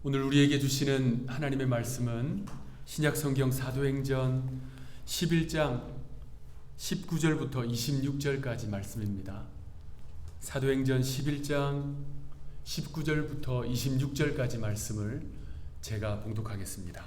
오늘 우리에게 주시는 하나님의 말씀은 신약성경 사도행전 11장 19절부터 26절까지 말씀입니다. 사도행전 11장 19절부터 26절까지 말씀을 제가 봉독하겠습니다.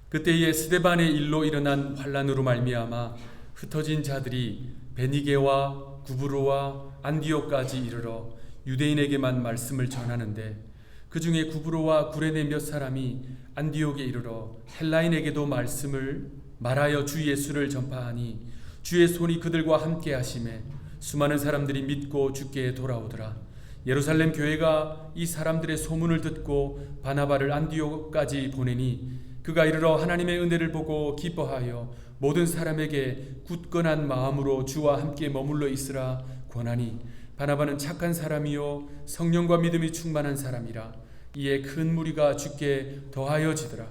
그때에 스데반의 일로 일어난 환란으로 말미암아 흩어진 자들이 베니게와 구브로와 안디옥까지 이르러 유대인에게만 말씀을 전하는데, 그 중에 구브로와 구레네 몇 사람이 안디옥에 이르러 헬라인에게도 말씀을 말하여 주 예수를 전파하니 주의 손이 그들과 함께 하심에 수많은 사람들이 믿고 주께 돌아오더라. 예루살렘 교회가 이 사람들의 소문을 듣고 바나바를 안디옥까지 보내니 그가 이르러 하나님의 은혜를 보고 기뻐하여 모든 사람에게 굳건한 마음으로 주와 함께 머물러 있으라 권하니, 바나바는 착한 사람이요 성령과 믿음이 충만한 사람이라. 이에 큰 무리가 주께 더하여지더라.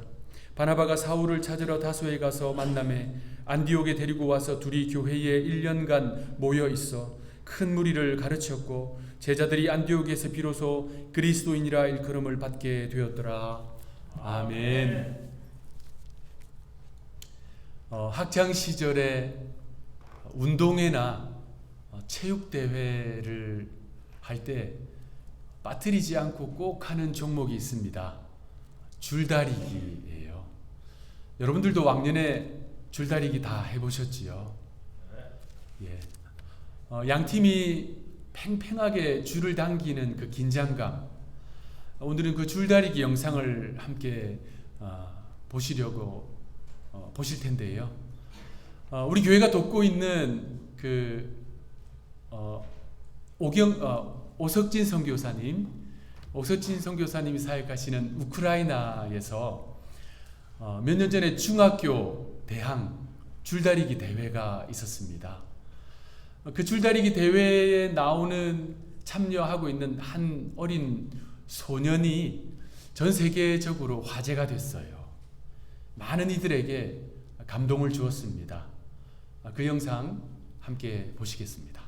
바나바가 사울을 찾으러 다소에 가서 만남에 안디옥에 데리고 와서 둘이 교회에 1년간 모여 있어 큰 무리를 가르쳤고, 제자들이 안디옥에서 비로소 그리스도인이라 일컬음을 받게 되었더라. 아멘. 학창 시절에 운동회나 체육대회를 할 때 빠뜨리지 않고 꼭 하는 종목이 있습니다. 줄다리기예요. 여러분들도 왕년에 줄다리기 다 해보셨지요? 예. 양 팀이 팽팽하게 줄을 당기는 그 긴장감, 오늘은 그 줄다리기 영상을 함께 보시려고 보실 텐데요. 우리 교회가 돕고 있는 그 오석진 선교사님이 사역하시는 우크라이나에서 몇 년 전에 중학교 대항 줄다리기 대회가 있었습니다. 그 줄다리기 대회에 참여하고 있는 한 어린 소년이 전 세계적으로 화제가 됐어요. 많은 이들에게 감동을 주었습니다. 그 영상 함께 보시겠습니다.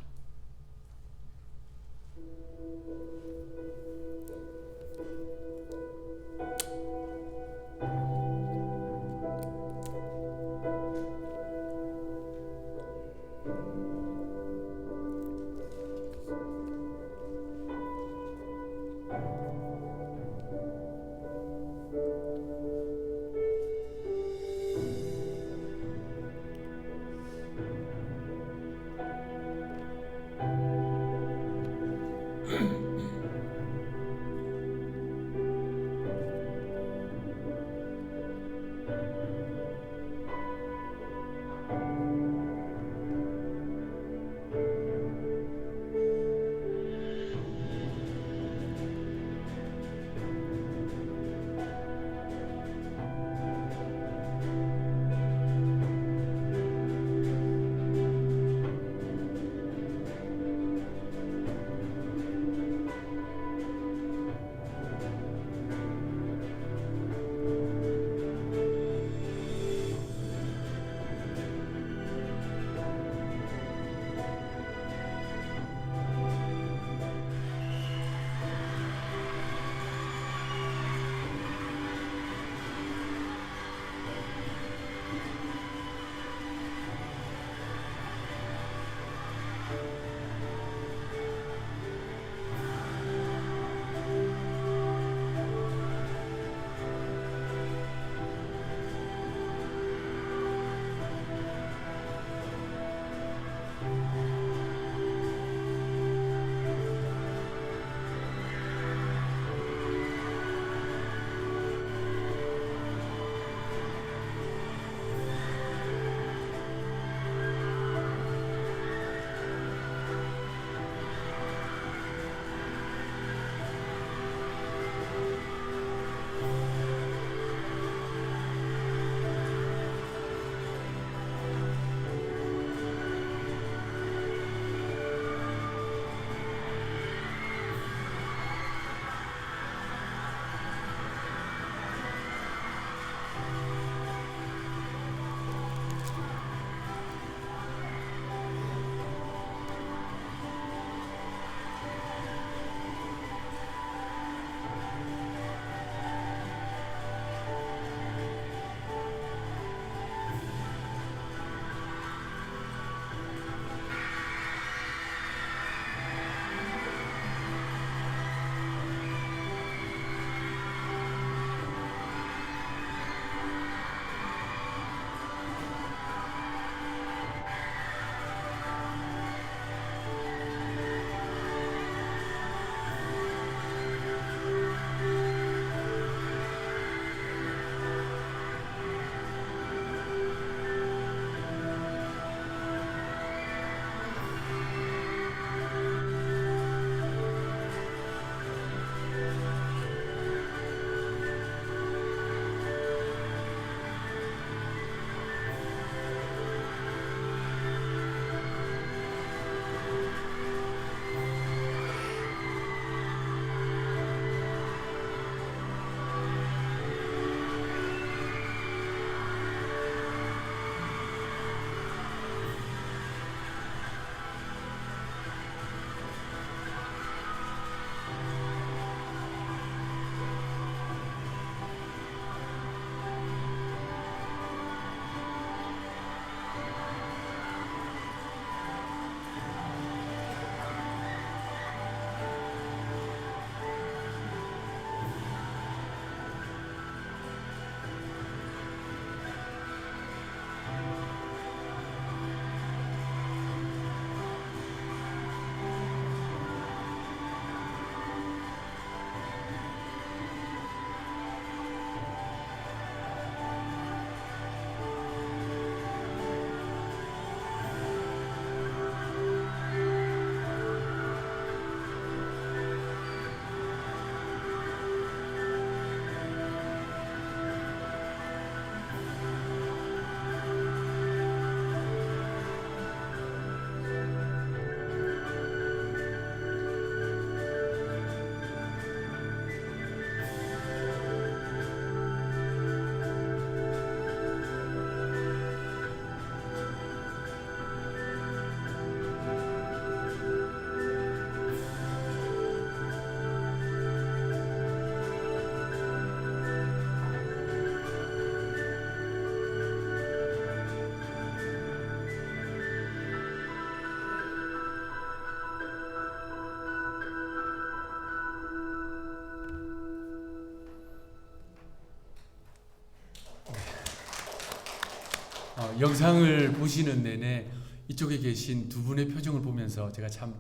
영상을 보시는 내내 이쪽에 계신 두 분의 표정을 보면서 제가 참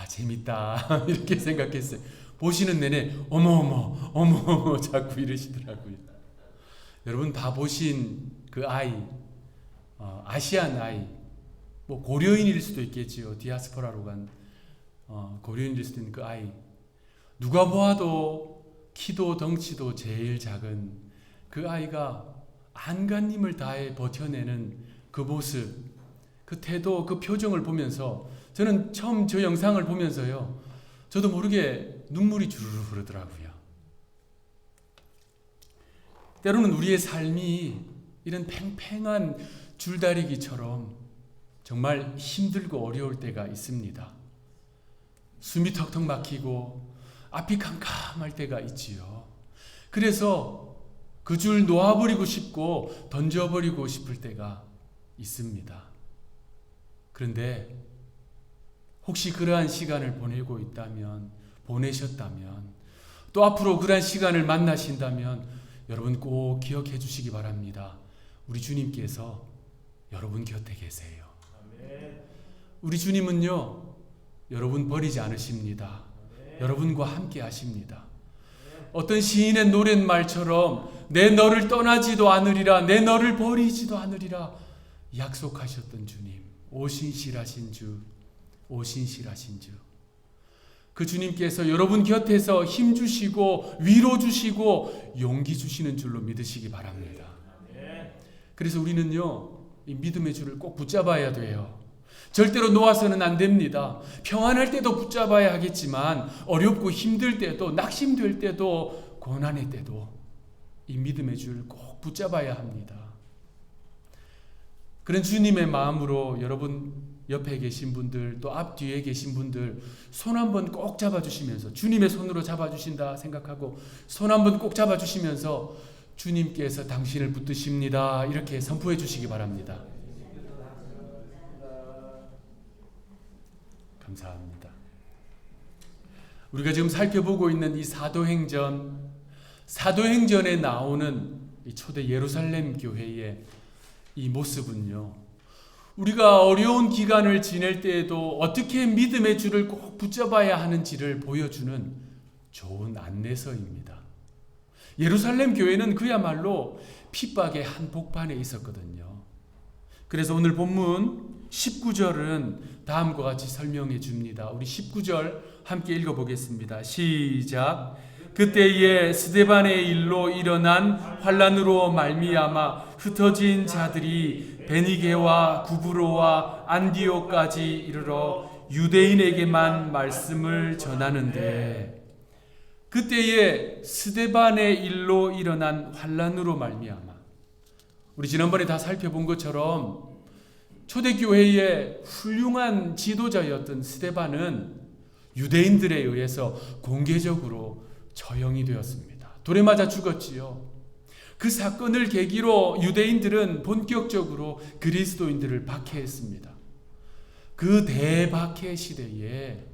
재밌다 이렇게 생각했어요. 보시는 내내 어머 자꾸 이러시더라고요. 여러분 다 보신 그 아이, 아시안 아이, 뭐 고려인일 수도 있겠지요. 디아스포라로 간 고려인일 수도 있는 그 아이. 누가 보아도 키도 덩치도 제일 작은 그 아이가 안간힘을 다해 버텨내는 그 모습, 그 태도, 그 표정을 보면서 저는 처음 저 영상을 보면서요, 저도 모르게 눈물이 주르르 흐르더라고요. 때로는 우리의 삶이 이런 팽팽한 줄다리기처럼 정말 힘들고 어려울 때가 있습니다. 숨이 턱턱 막히고 앞이 캄캄할 때가 있지요. 그래서 그 줄 놓아버리고 싶고 던져버리고 싶을 때가 있습니다. 그런데 혹시 그러한 시간을 보내고 있다면, 보내셨다면, 또 앞으로 그러한 시간을 만나신다면 여러분 꼭 기억해 주시기 바랍니다. 우리 주님께서 여러분 곁에 계세요. 우리 주님은요, 여러분 버리지 않으십니다. 여러분과 함께 하십니다. 어떤 시인의 노랫말처럼 내 너를 떠나지도 않으리라, 내 너를 버리지도 않으리라 약속하셨던 주님, 오신실하신 주, 오신실하신 주. 그 주님께서 여러분 곁에서 힘 주시고 위로 주시고 용기 주시는 줄로 믿으시기 바랍니다. 그래서 우리는요, 이 믿음의 줄을 꼭 붙잡아야 돼요. 절대로 놓아서는 안 됩니다. 평안할 때도 붙잡아야 하겠지만 어렵고 힘들 때도, 낙심될 때도, 고난의 때도 이 믿음의 줄 꼭 붙잡아야 합니다. 그런 주님의 마음으로 여러분 옆에 계신 분들, 또 앞뒤에 계신 분들 손 한번 꼭 잡아주시면서, 주님의 손으로 잡아주신다 생각하고 손 한번 꼭 잡아주시면서 주님께서 당신을 붙드십니다 이렇게 선포해 주시기 바랍니다. 감사합니다. 우리가 지금 살펴보고 있는 이 사도행전에 나오는 이 초대 예루살렘 교회의 이 모습은요, 우리가 어려운 기간을 지낼 때에도 어떻게 믿음의 줄을 꼭 붙잡아야 하는지를 보여주는 좋은 안내서입니다. 예루살렘 교회는 그야말로 핍박의 한복판에 있었거든요. 그래서 오늘 본문 19절은 다음과 같이 설명해 줍니다. 우리 19절 함께 읽어보겠습니다. 시작. 그때에 스데반의 일로 일어난 환난으로 말미암아 흩어진 자들이 베니게와 구브로와 안디옥까지 이르러 유대인에게만 말씀을 전하는데, 그때에 스데반의 일로 일어난 환난으로 말미암아, 우리 지난번에 다 살펴본 것처럼 초대교회의 훌륭한 지도자였던 스데반은 유대인들에 의해서 공개적으로 처형이 되었습니다. 돌에 맞아 죽었지요. 그 사건을 계기로 유대인들은 본격적으로 그리스도인들을 박해했습니다. 그 대박해 시대에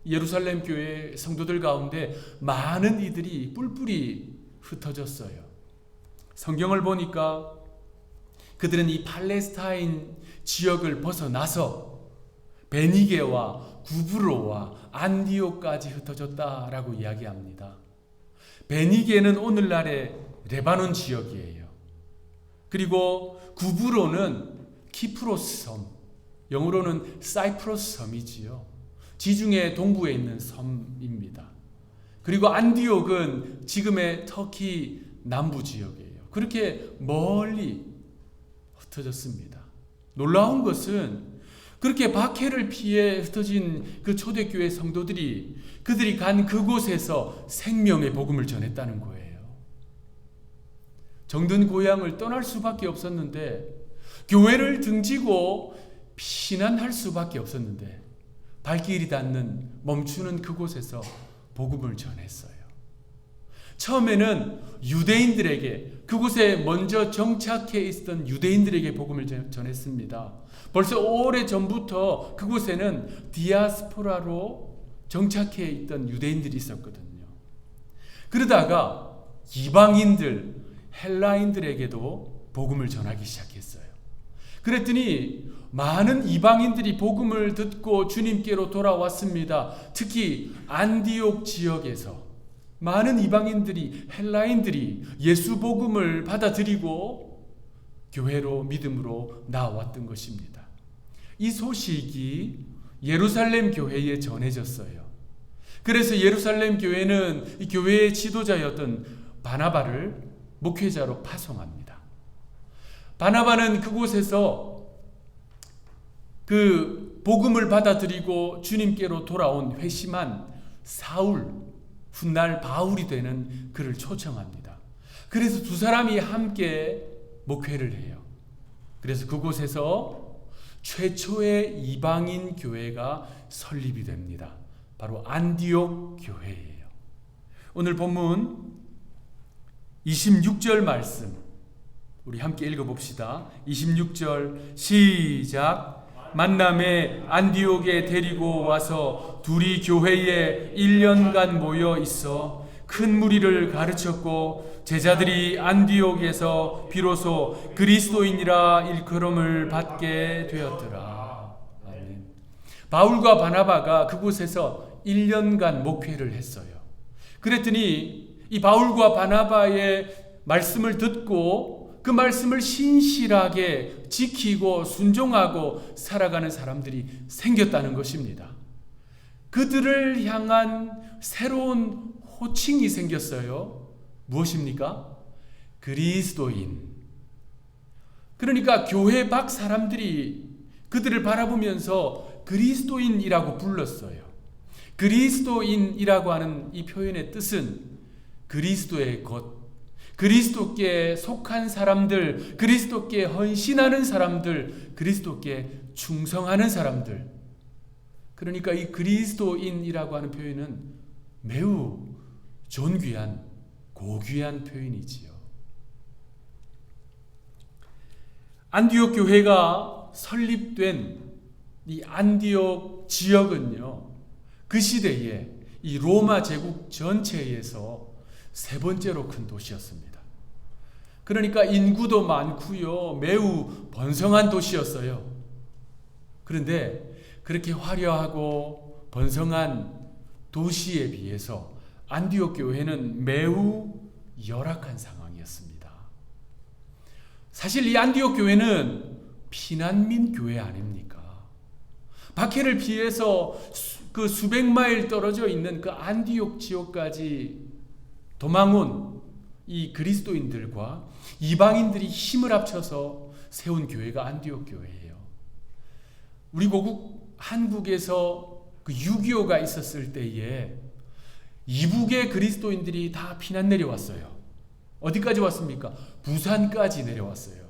예루살렘 교회 성도들 가운데 많은 이들이 뿔뿔이 흩어졌어요. 성경을 보니까 그들은 이 팔레스타인 지역을 벗어나서 베니게와 구브로와 안디옥까지 흩어졌다라고 이야기합니다. 베니게는 오늘날의 레바논 지역이에요. 그리고 구브로는 키프로스 섬, 영어로는 사이프러스 섬이지요. 지중해 동부에 있는 섬입니다. 그리고 안디옥은 지금의 터키 남부 지역이에요. 그렇게 멀리 흩어졌습니다. 놀라운 것은 그렇게 박해를 피해 흩어진 그 초대교회 성도들이 그들이 간 그곳에서 생명의 복음을 전했다는 거예요. 정든 고향을 떠날 수밖에 없었는데, 교회를 등지고 피난할 수밖에 없었는데, 발길이 닿는 멈추는 그곳에서 복음을 전했어요. 처음에는 유대인들에게, 그곳에 먼저 정착해 있었던 유대인들에게 복음을 전했습니다. 벌써 오래전부터 그곳에는 디아스포라로 정착해 있던 유대인들이 있었거든요. 그러다가 이방인들, 헬라인들에게도 복음을 전하기 시작했어요. 그랬더니 많은 이방인들이 복음을 듣고 주님께로 돌아왔습니다. 특히 안디옥 지역에서 많은 이방인들이, 헬라인들이 예수 복음을 받아들이고 교회로, 믿음으로 나왔던 것입니다. 이 소식이 예루살렘 교회에 전해졌어요. 그래서 예루살렘 교회는 이 교회의 지도자였던 바나바를 목회자로 파송합니다. 바나바는 그곳에서 그 복음을 받아들이고 주님께로 돌아온 회심한 사울, 훗날 바울이 되는 그를 초청합니다. 그래서 두 사람이 함께 목회를 해요. 그래서 그곳에서 최초의 이방인 교회가 설립이 됩니다. 바로 안디옥 교회예요. 오늘 본문 26절 말씀 우리 함께 읽어봅시다. 26절 시작. 만남에 안디옥에 데리고 와서 둘이 교회에 1년간 모여 있어 큰 무리를 가르쳤고 제자들이 안디옥에서 비로소 그리스도인이라 일컬음을 받게 되었더라. 아멘. 바울과 바나바가 그곳에서 1년간 목회를 했어요. 그랬더니 이 바울과 바나바의 말씀을 듣고 그 말씀을 신실하게 지키고 순종하고 살아가는 사람들이 생겼다는 것입니다. 그들을 향한 새로운 호칭이 생겼어요. 무엇입니까? 그리스도인. 그러니까 교회 밖 사람들이 그들을 바라보면서 그리스도인이라고 불렀어요. 그리스도인이라고 하는 이 표현의 뜻은 그리스도의 것, 그리스도께 속한 사람들, 그리스도께 헌신하는 사람들, 그리스도께 충성하는 사람들. 그러니까 이 그리스도인이라고 하는 표현은 매우 존귀한, 고귀한 표현이지요. 안디옥 교회가 설립된 이 안디옥 지역은요, 그 시대에 이 로마 제국 전체에서 세 번째로 큰 도시였습니다. 그러니까 인구도 많고요, 매우 번성한 도시였어요. 그런데 그렇게 화려하고 번성한 도시에 비해서 안디옥 교회는 매우 열악한 상황이었습니다. 사실 이 안디옥 교회는 피난민 교회 아닙니까? 박해를 피해서 그 수백 마일 떨어져 있는 그 안디옥 지역까지 도망온 이 그리스도인들과 이방인들이 힘을 합쳐서 세운 교회가 안디옥 교회예요. 우리 고국 한국에서 그 6.25가 있었을 때에 이북의 그리스도인들이 다 피난 내려왔어요. 어디까지 왔습니까? 부산까지 내려왔어요.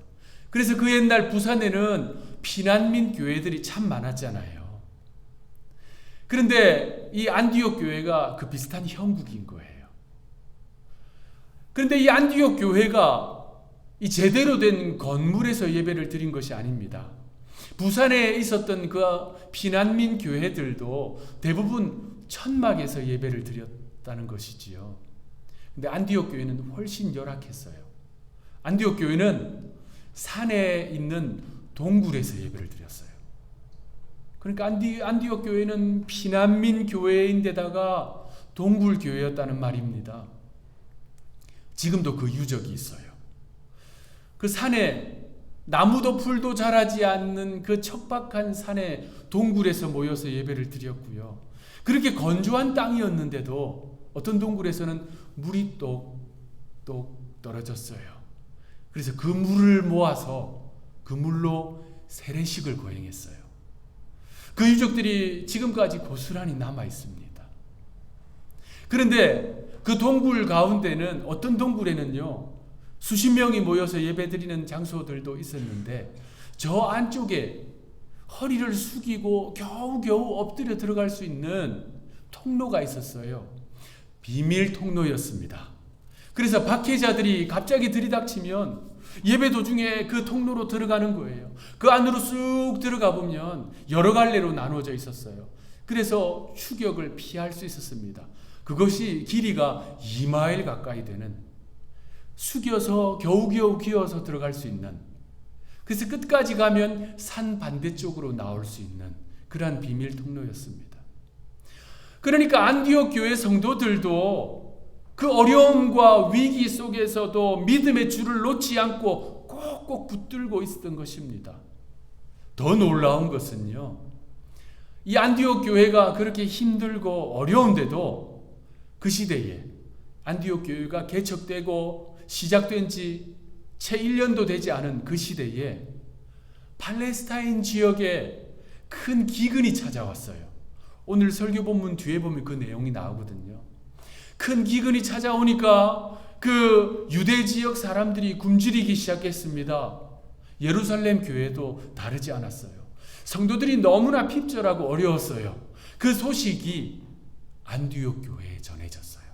그래서 그 옛날 부산에는 피난민 교회들이 참 많았잖아요. 그런데 이 안디옥 교회가 그 비슷한 형국인 거예요. 그런데 이 안디옥 교회가 이 제대로 된 건물에서 예배를 드린 것이 아닙니다. 부산에 있었던 그 피난민 교회들도 대부분 천막에서 예배를 드렸다는 것이지요. 근데 안디옥 교회는 훨씬 열악했어요. 안디옥 교회는 산에 있는 동굴에서 예배를 드렸어요. 그러니까 안디옥 교회는 피난민 교회인데다가 동굴 교회였다는 말입니다. 지금도 그 유적이 있어요. 그 산에 나무도 풀도 자라지 않는 그 척박한 산에 동굴에서 모여서 예배를 드렸고요. 그렇게 건조한 땅이었는데도 어떤 동굴에서는 물이 똑똑 떨어졌어요. 그래서 그 물을 모아서 그 물로 세례식을 거행했어요. 그 유적들이 지금까지 고스란히 남아 있습니다. 그런데 그 동굴 가운데는 어떤 동굴에는요, 수십 명이 모여서 예배드리는 장소들도 있었는데 저 안쪽에 허리를 숙이고 겨우겨우 엎드려 들어갈 수 있는 통로가 있었어요. 비밀 통로였습니다. 그래서 박해자들이 갑자기 들이닥치면 예배 도중에 그 통로로 들어가는 거예요. 그 안으로 쑥 들어가 보면 여러 갈래로 나눠져 있었어요. 그래서 추격을 피할 수 있었습니다. 그것이 길이가 2마일 가까이 되는, 숙여서 겨우겨우 기어서 들어갈 수 있는 그래서 끝까지 가면 산 반대쪽으로 나올 수 있는 그러한 비밀 통로였습니다. 그러니까 안디옥 교회 성도들도 그 어려움과 위기 속에서도 믿음의 줄을 놓지 않고 꼭꼭 붙들고 있었던 것입니다. 더 놀라운 것은요, 이 안디옥 교회가 그렇게 힘들고 어려운데도 그 시대에 안디옥 교회가 개척되고 시작된 지 채 1년도 되지 않은 그 시대에 팔레스타인 지역에 큰 기근이 찾아왔어요. 오늘 설교 본문 뒤에 보면 그 내용이 나오거든요. 큰 기근이 찾아오니까 그 유대 지역 사람들이 굶주리기 시작했습니다. 예루살렘 교회도 다르지 않았어요. 성도들이 너무나 핍절하고 어려웠어요. 그 소식이 안디옥 교회에 전해졌어요.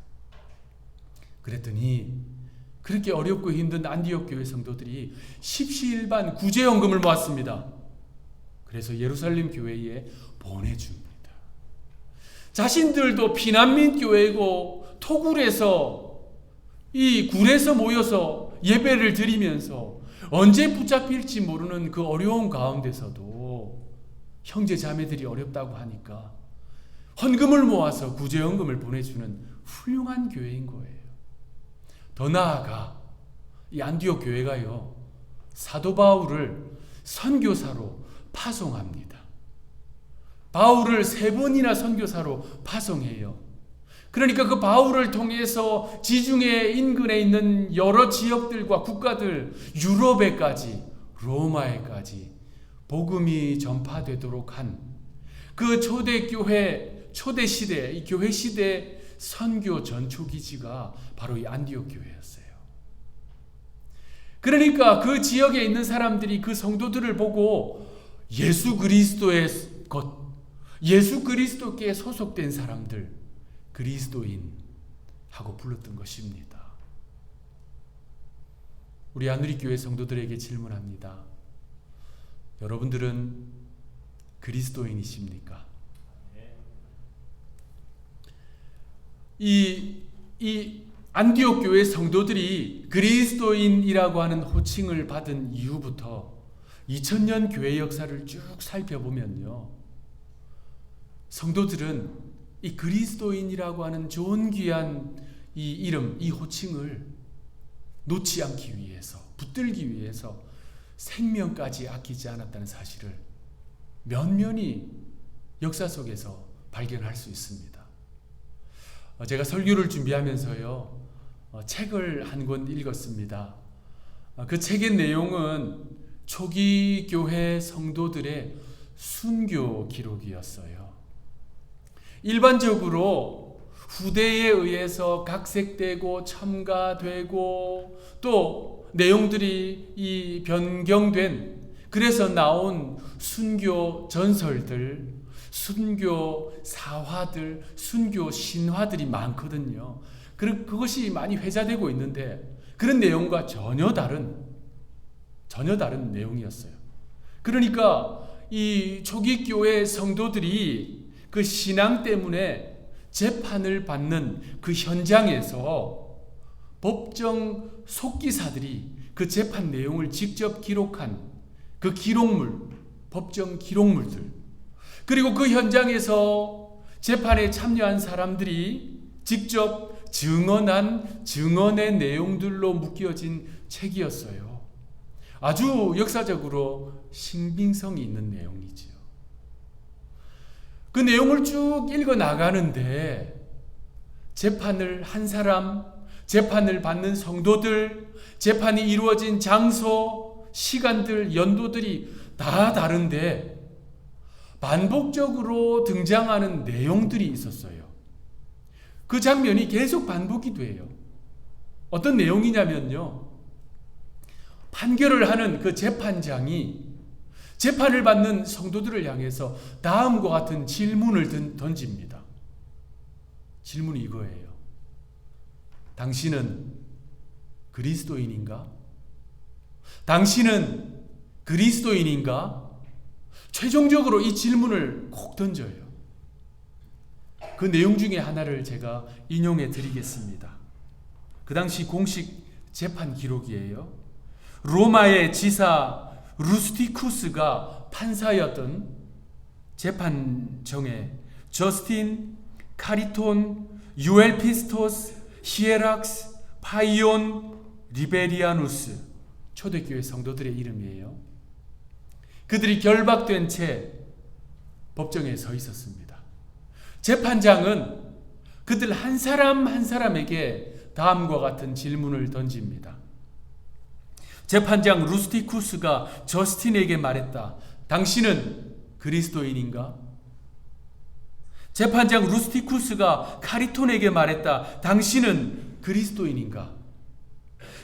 그랬더니 그렇게 어렵고 힘든 안디옥 교회 성도들이 십시일반 구제연금을 모았습니다. 그래서 예루살렘 교회에 보내줍니다. 자신들도 피난민 교회고 토굴에서 이 굴에서 모여서 예배를 드리면서 언제 붙잡힐지 모르는 그 어려운 가운데서도 형제 자매들이 어렵다고 하니까 헌금을 모아서 구제연금을 보내주는 훌륭한 교회인 거예요. 더 나아가 이 안디옥 교회가요, 사도 바울을 선교사로 파송합니다. 바울을 3번이나 선교사로 파송해요. 그러니까 그 바울을 통해서 지중해 인근에 있는 여러 지역들과 국가들, 유럽에까지, 로마에까지 복음이 전파되도록 한 그 초대교회, 초대시대, 이 교회시대 선교 전초기지가 바로 이 안디옥 교회였어요. 그러니까 그 지역에 있는 사람들이 그 성도들을 보고 예수 그리스도의 것, 예수 그리스도께 소속된 사람들, 그리스도인 하고 불렀던 것입니다. 우리 안우리교회 성도들에게 질문합니다. 여러분들은 그리스도인이십니까? 이 안디옥 교회 성도들이 그리스도인이라고 하는 호칭을 받은 이후부터 2000년 교회 역사를 쭉 살펴보면요, 성도들은 이 그리스도인이라고 하는 좋은 귀한 이 이름, 이 호칭을 놓지 않기 위해서, 붙들기 위해서 생명까지 아끼지 않았다는 사실을 면면히 역사 속에서 발견할 수 있습니다. 제가 설교를 준비하면서요, 책을 한 권 읽었습니다. 그 책의 내용은 초기 교회 성도들의 순교 기록이었어요. 일반적으로 후대에 의해서 각색되고 첨가되고 또 내용들이 이 변경된, 그래서 나온 순교 전설들, 순교 사화들, 순교 신화들이 많거든요. 그것이 많이 회자되고 있는데 그런 내용과 전혀 다른 내용이었어요. 그러니까 이 초기 교회 성도들이 그 신앙 때문에 재판을 받는 그 현장에서 법정 속기사들이 그 재판 내용을 직접 기록한 그 기록물, 법정 기록물들, 그리고 그 현장에서 재판에 참여한 사람들이 직접 증언한 증언의 내용들로 묶여진 책이었어요. 아주 역사적으로 신빙성이 있는 내용이지요. 그 내용을 쭉 읽어 나가는데 재판을 한 사람, 재판을 받는 성도들, 재판이 이루어진 장소, 시간들, 연도들이 다 다른데 반복적으로 등장하는 내용들이 있었어요. 그 장면이 계속 반복이 돼요. 어떤 내용이냐면요, 판결을 하는 그 재판장이 재판을 받는 성도들을 향해서 다음과 같은 질문을 던집니다. 질문이 이거예요. 당신은 그리스도인인가? 당신은 그리스도인인가? 최종적으로 이 질문을 꼭 던져요. 그 내용 중에 하나를 제가 인용해 드리겠습니다. 그 당시 공식 재판 기록이에요. 로마의 지사 루스티쿠스가 판사였던 재판정에 저스틴, 카리톤, 유엘피스토스, 히에락스, 파이온, 리베리아누스 초대교회 성도들의 이름이에요. 그들이 결박된 채 법정에 서 있었습니다. 재판장은 그들 한 사람 한 사람에게 다음과 같은 질문을 던집니다. 재판장 루스티쿠스가 저스틴에게 말했다. 당신은 그리스도인인가? 재판장 루스티쿠스가 카리톤에게 말했다. 당신은 그리스도인인가?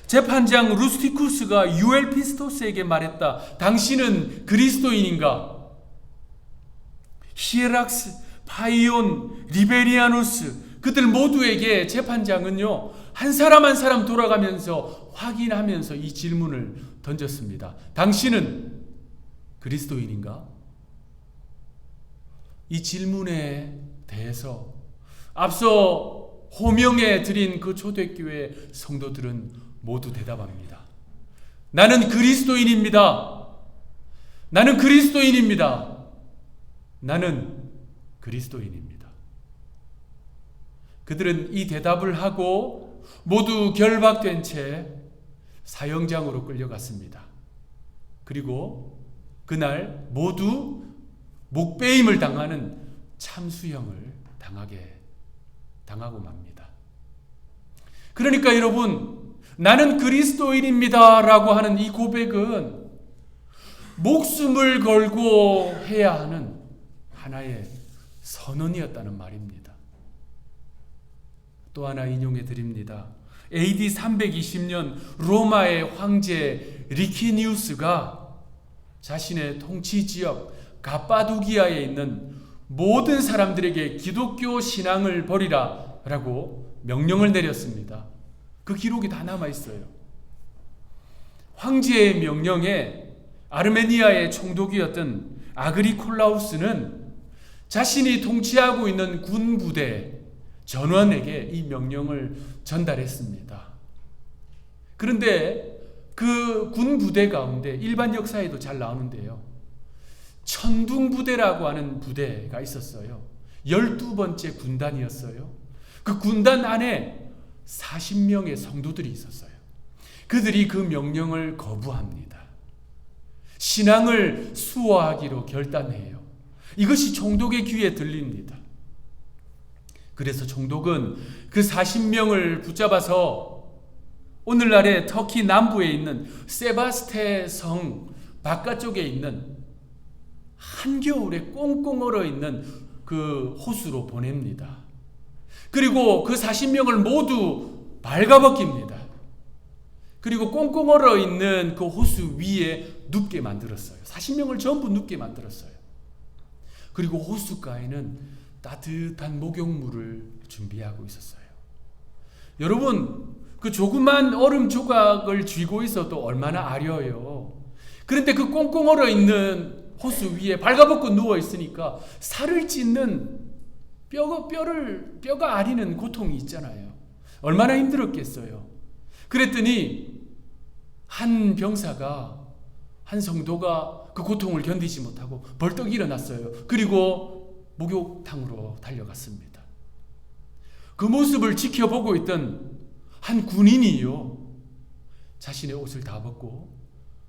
재판장 루스티쿠스가 유엘피스토스에게 말했다. 당신은 그리스도인인가? 히에락스, 파이온, 리베리아누스 그들 모두에게 재판장은요 한 사람 한 사람 돌아가면서 확인하면서 이 질문을 던졌습니다. 당신은 그리스도인인가? 이 질문에 대해서 앞서 호명해 드린 그 초대교회 성도들은 모두 대답합니다. 나는 그리스도인입니다. 나는 그리스도인입니다. 나는 그리스도인입니다. 그들은 이 대답을 하고 모두 결박된 채 사형장으로 끌려갔습니다. 그리고 그날 모두 목베임을 당하는 참수형을 당하고 맙니다. 그러니까 여러분, 나는 그리스도인입니다 라고 하는 이 고백은 목숨을 걸고 해야 하는 하나의 선언이었다는 말입니다. 또 하나 인용해 드립니다. AD 320년 로마의 황제 리키니우스가 자신의 통치 지역 가파도기아에 있는 모든 사람들에게 기독교 신앙을 버리라 라고 명령을 내렸습니다. 그 기록이 다 남아 있어요. 황제의 명령에 아르메니아의 총독이었던 아그리콜라우스는 자신이 통치하고 있는 군 부대 전원에게 이 명령을 전달했습니다. 그런데 그 군 부대 가운데 일반 역사에도 잘 나오는데요. 천둥부대라고 하는 부대가 있었어요. 12번째 군단이었어요. 그 군단 안에 40명의 성도들이 있었어요. 그들이 그 명령을 거부합니다. 신앙을 수호하기로 결단해요. 이것이 총독의 귀에 들립니다. 그래서 총독은 그 40명을 붙잡아서 오늘날의 터키 남부에 있는 세바스테 성 바깥쪽에 있는 한겨울에 꽁꽁 얼어 있는 그 호수로 보냅니다. 그리고 그 40명을 모두 발가벗깁니다. 그리고 꽁꽁 얼어 있는 그 호수 위에 눕게 만들었어요. 40명을 전부 눕게 만들었어요. 그리고 호숫가에는 따뜻한 목욕물을 준비하고 있었어요. 여러분, 그 조그만 얼음 조각을 쥐고 있어도 얼마나 아려요. 그런데 그 꽁꽁 얼어 있는 호수 위에 발가벗고 누워 있으니까 살을 찢는 뼈가 아리는 고통이 있잖아요. 얼마나 힘들었겠어요. 그랬더니 한 병사가, 한 성도가 그 고통을 견디지 못하고 벌떡 일어났어요. 그리고 목욕탕으로 달려갔습니다. 그 모습을 지켜보고 있던 한 군인이요, 자신의 옷을 다 벗고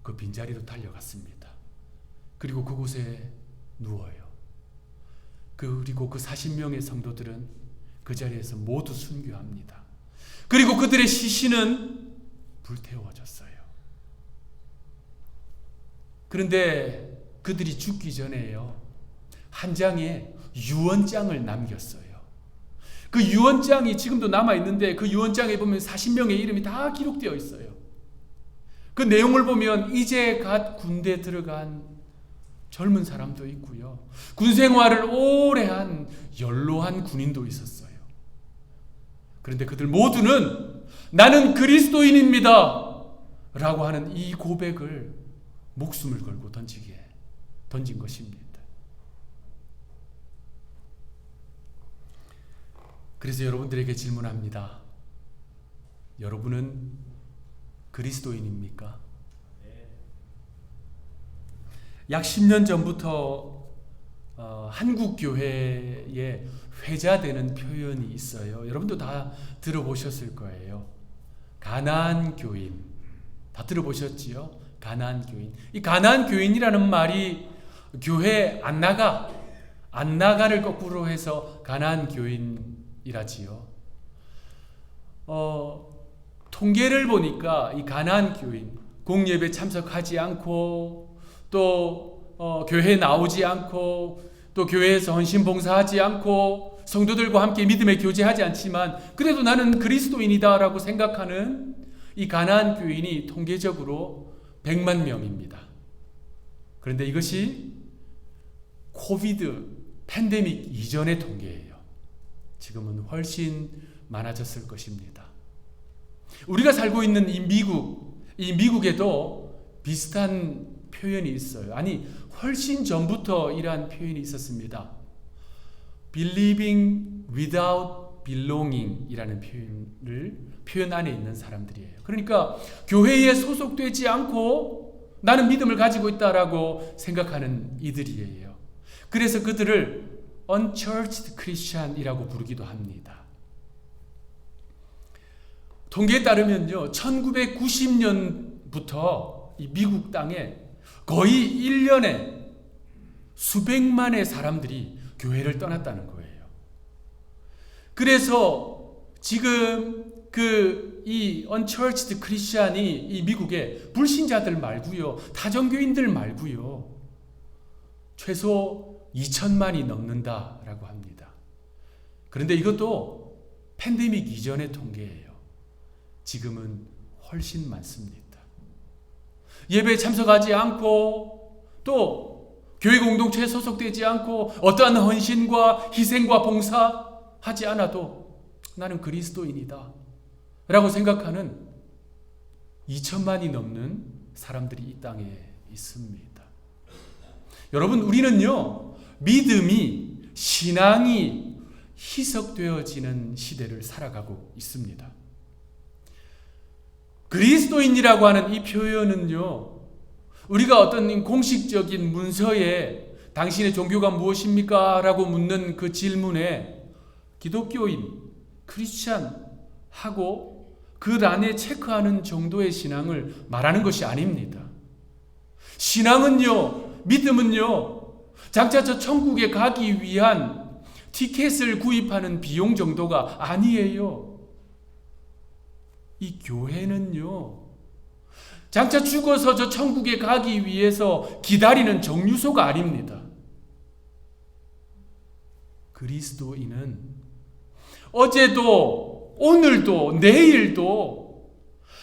그 빈자리로 달려갔습니다. 그리고 그곳에 누워요. 그리고 그 40명의 성도들은 그 자리에서 모두 순교합니다. 그리고 그들의 시신은 불태워졌어요. 그런데 그들이 죽기 전에요, 한 장의 유언장을 남겼어요. 그 유언장이 지금도 남아있는데 그 유언장에 보면 40명의 이름이 다 기록되어 있어요. 그 내용을 보면 이제 갓 군대 들어간 젊은 사람도 있고요, 군생활을 오래 한 연로한 군인도 있었어요. 그런데 그들 모두는 나는 그리스도인입니다 라고 하는 이 고백을 목숨을 걸고 던진 것입니다. 그래서 여러분들에게 질문합니다. 여러분은 그리스도인입니까? 약 10년 전부터 한국 교회에 회자되는 표현이 있어요. 여러분도 다 들어보셨을 거예요. 가나안 교인. 다 들어보셨지요? 가나안 교인. 이 가나안 교인이라는 말이 교회 안 나가를 거꾸로 해서 가나안 교인이라지요. 통계를 보니까 이 가나안 교인, 공예배 참석하지 않고 또 교회에 나오지 않고 또 교회에서 헌신 봉사하지 않고 성도들과 함께 믿음의 교제하지 않지만 그래도 나는 그리스도인이다라고 생각하는 이 가나안 교인이 통계적으로 100만 명입니다. 그런데 이것이 코비드 팬데믹 이전의 통계예요. 지금은 훨씬 많아졌을 것입니다. 우리가 살고 있는 이 미국에도 비슷한 표현이 있어요. 아니, 훨씬 전부터 이러한 표현이 있었습니다. Believing without belonging 이라는 표현 안에 있는 사람들이에요. 그러니까 교회에 소속되지 않고 나는 믿음을 가지고 있다라고 생각하는 이들이에요. 그래서 그들을 unchurched Christian이라고 부르기도 합니다. 통계에 따르면요, 1990년부터 이 미국 땅에 거의 1년에 수백만의 사람들이 교회를 떠났다는 거예요. 그래서 지금 이 unchurched Christian이 이 미국에 불신자들 말고요, 다정교인들 말고요, 최소 2천만이 넘는다라고 합니다. 그런데 이것도 팬데믹 이전의 통계예요. 지금은 훨씬 많습니다. 예배에 참석하지 않고 또 교회 공동체에 소속되지 않고 어떠한 헌신과 희생과 봉사하지 않아도 나는 그리스도인이다 라고 생각하는 2천만이 넘는 사람들이 이 땅에 있습니다. 여러분, 우리는요, 믿음이, 신앙이 희석되어지는 시대를 살아가고 있습니다. 그리스도인이라고 하는 이 표현은요, 우리가 어떤 공식적인 문서에 당신의 종교가 무엇입니까? 라고 묻는 그 질문에 기독교인, 크리스찬 하고 그 안에 체크하는 정도의 신앙을 말하는 것이 아닙니다. 신앙은요, 믿음은요, 장차 저 천국에 가기 위한 티켓을 구입하는 비용 정도가 아니에요. 이 교회는요, 장차 죽어서 저 천국에 가기 위해서 기다리는 정류소가 아닙니다. 그리스도인은 어제도 오늘도 내일도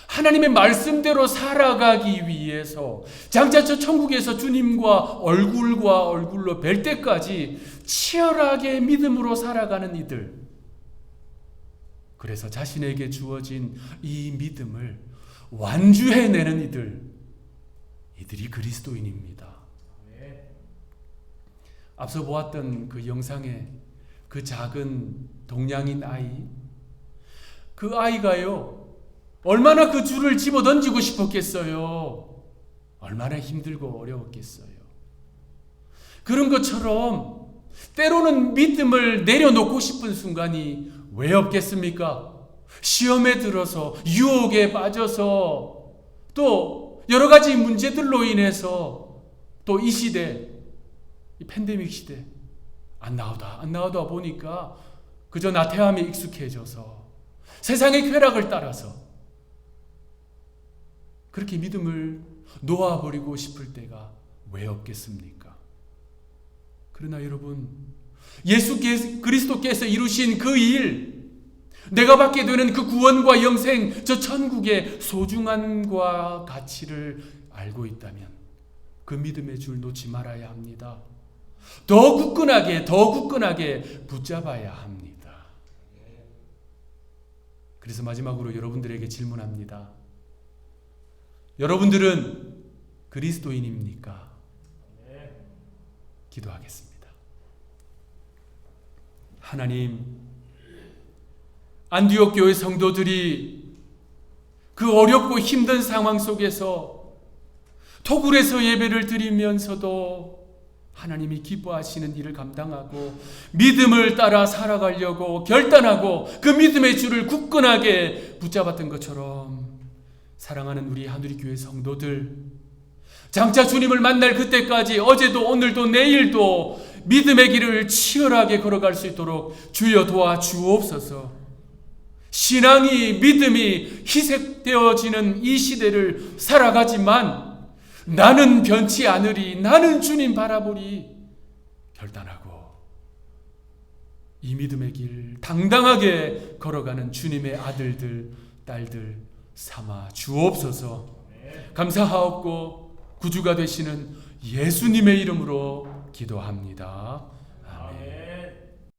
하나님의 말씀대로 살아가기 위해서 장차 저 천국에서 주님과 얼굴로 뵐 때까지 치열하게 믿음으로 살아가는 이들, 그래서 자신에게 주어진 이 믿음을 완주해내는 이들이 그리스도인입니다. 앞서 보았던 그 영상에 그 작은 동양인 아이, 그 아이가요, 얼마나 그 줄을 집어 던지고 싶었겠어요. 얼마나 힘들고 어려웠겠어요. 그런 것처럼 때로는 믿음을 내려놓고 싶은 순간이 왜 없겠습니까? 시험에 들어서, 유혹에 빠져서, 또 여러 가지 문제들로 인해서, 또 이 시대, 이 팬데믹 시대, 안 나오다 보니까 그저 나태함에 익숙해져서 세상의 쾌락을 따라서 그렇게 믿음을 놓아버리고 싶을 때가 왜 없겠습니까? 그러나 여러분, 예수 그리스도께서 이루신 그 일, 내가 받게 되는 그 구원과 영생, 저 천국의 소중함과 가치를 알고 있다면 그 믿음의 줄 놓지 말아야 합니다. 더 굳건하게 붙잡아야 합니다. 그래서 마지막으로 여러분들에게 질문합니다. 여러분들은 그리스도인입니까? 기도하겠습니다. 하나님, 안디옥 교회 성도들이 그 어렵고 힘든 상황 속에서 토굴에서 예배를 드리면서도 하나님이 기뻐하시는 일을 감당하고 믿음을 따라 살아가려고 결단하고 그 믿음의 줄을 굳건하게 붙잡았던 것처럼 사랑하는 우리 하누리교회 성도들, 장차 주님을 만날 그때까지 어제도 오늘도 내일도 믿음의 길을 치열하게 걸어갈 수 있도록 주여 도와주옵소서. 신앙이, 믿음이 희색되어지는 이 시대를 살아가지만 나는 변치 않으리, 나는 주님 바라보리 결단하고 이 믿음의 길 당당하게 걸어가는 주님의 아들들, 딸들 삼아 주옵소서. 감사하옵고 구주가 되시는 예수님의 이름으로 기도합니다.